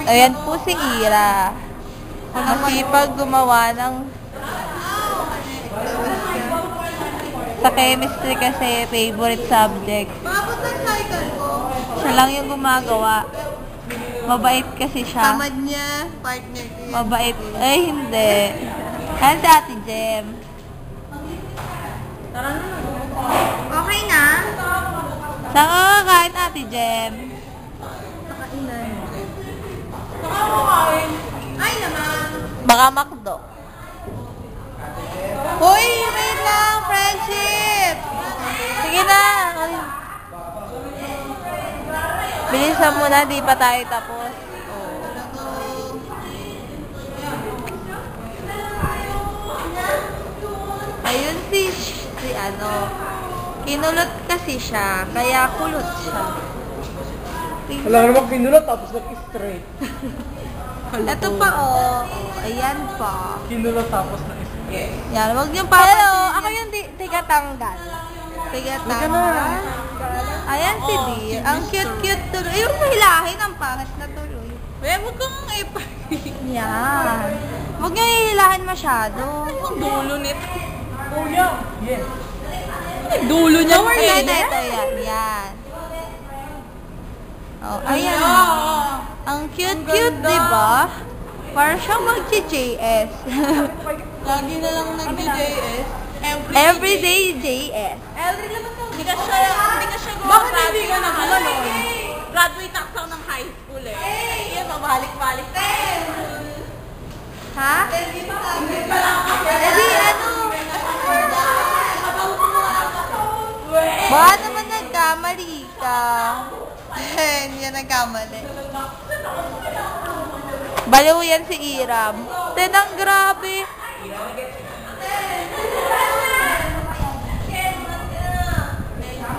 Ayan po si Ira. Masipag gumawa ng... Sa chemistry kasi favorite subject. Bakit ang cycle ko? Siya lang yung gumagawa. Mabait kasi siya. Tamad niya, partner niya. Mabait. Ay, hindi. Ayan si Ate Jem. Okay na? Saan ka kakain, Ate Jem? Ay naman. Baka McDo. Hoy, wait lang, friendship! Sige na. Bilisan mo na, di pa tayo tapos. Ayun si ano, kinulot kasi siya, kaya kulot siya. Wala namang kinulot tapos nag-straight. Ito pa oh, ayan pa. Kinulot tapos na-straight. Yan, wag niyong papansin. Hello, ako yung tigatanggal. Tigatanggal. Ayan si D. Ang cute-cute tuloy. Yung mahilahin, ang pangit na tuloy. Huwag kang Yan. Huwag niyo hihilahin masyado. Ang dulo nito. Oh yeah! Yes! Ang dulo niya. Ito, yan. Yan. Oh, ayan. Ang cute-cute, diba? Parang siyang mag-JS. Lagi na lang nag-JS. Everyday JS. Hindi ka siya Bakit hindi ka ano? Graduate ako ng high school eh. Yan, mabalik-balik. Ha? Edi, ano? Baka naman nagkamali ka. Hindi yan nagkamali. Baliw yan si Iram. Tenang grabe.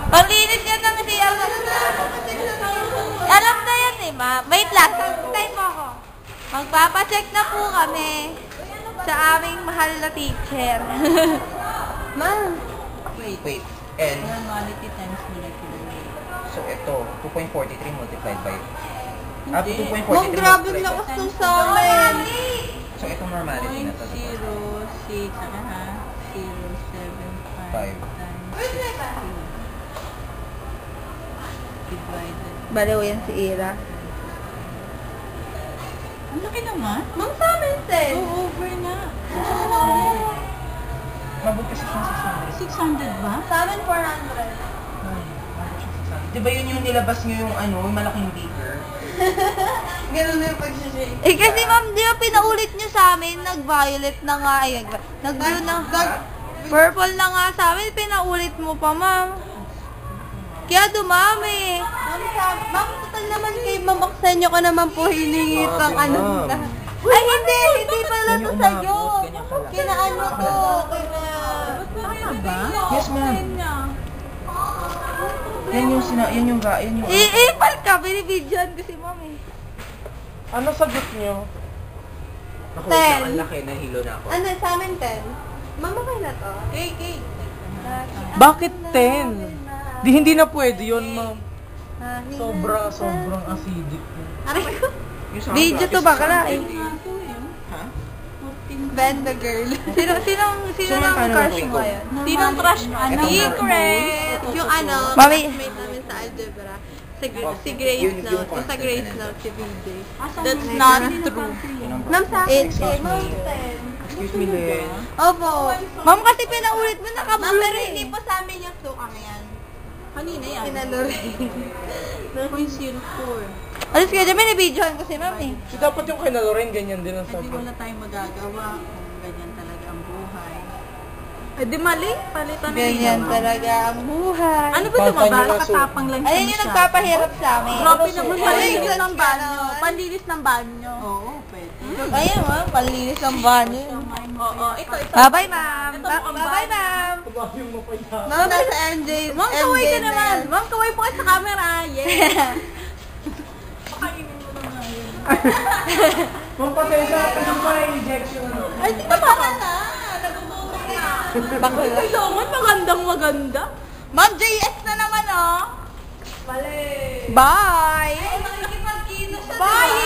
Panglinis yan ng siya. Alam na yan eh, ma. Wait lang, time mo ako. Magpapacheck na po kami sa aming mahal na teacher. Ma'am. Wait. And, Normality times molecular weight. so ito, 2.43 multiplied by... Ah, 2.43 Ma'am, grabe multiplied lakas by... nung sa amin. So itong normality na to. 0.06, saka ha? 0.75 Five. times 62 divided. Baliw yan si Ira. Ang laki naman. Ma'am, sa amin, Sen. Oo, over na. Mabot kasi siyang 600 ba? Sa amin, 400. 600. Mabot siyang 600. Diba yun yung nilabas nyo yung ano, yung malaking beaker? Ganun na yung pag-shake. Eh kasi ma'am, di ba pinaulit nyo sa amin, nag-violet na nga, ayun, nag-blue na, purple na nga sa amin, pinaulit mo pa ma'am. Kaya dumami. Ma'am, total naman kay Ma'am Aksenyo ko naman po hiningi pang ano. Ay hindi pala to sa'yo. Kinaano to? Tama ba? Yes, ma'am. Yan yung Ipal ka, binibidyoan ko si ma'am eh. Ano sagot niyo? Ako, Ten. ang laki, nahilo na ako. Ano, sa amin 10? Ma'am, okay na to? Cake. Bakit 10? Di hindi na pwede yun, ma'am. Sobrang acidic. Aray ko. Yung sa Video practice to ba sa kala akin, eh? Ha? Ben the girl. Sino Sumang ang paano crush ko mo ikaw? ngayon? Sinong crush mo? Ito, Secret! Yung ano, Mami. classmate namin sa algebra. Si Yun- Grace yung Note. Yung sa constant Grace na Note, si BJ. Asa That's mo? not Hindi true. nabasa yan. Ma'am, sa akin, Excuse Ma'am, me. 10. Excuse me, Len. Opo. Ma'am kasi pinaulit mo, Ma'am, naka-blue pero eh. hindi po sa amin yung flu kami yan. Kanina yan. Pinaluri. 0.04. Alis ka dyan, binibidyoan ko si ma'am eh. So dapat yung kay Loren, ganyan din ang Hindi sagot. wala tayong magagawa kung ganyan talaga ang buhay. Eh di mali, palitan na Ganyan yun. talaga ang buhay. Ano ba Papa tumaba? niyo na Nakatapang lang siya. Ayun yung nagpapahirap sa amin. Grabe naman, Ay, panlinis ganun ng ka banyo. naman. Panlinis ng banyo. Oo, pwede. Ayun ma'am, panlinis ng banyo. Oo, ito. Bye-bye ma'am. Ito mukhang Bye-bye ma'am. Sabi mo pa yan. Ma'am, nasa MJ. Ma'am, kaway ka naman. Ma'am, kaway po kayo sa camera. Yeah. Pakainin mo na nga yun. Ma'am, pasensya ka ng rejection. Ay, di ba para na? Nagugutom na. Bakit? Kailangan magandang-maganda. Ma'am, JS na naman oh. Mali. Bye. Nakikipag-kino siya. Bye.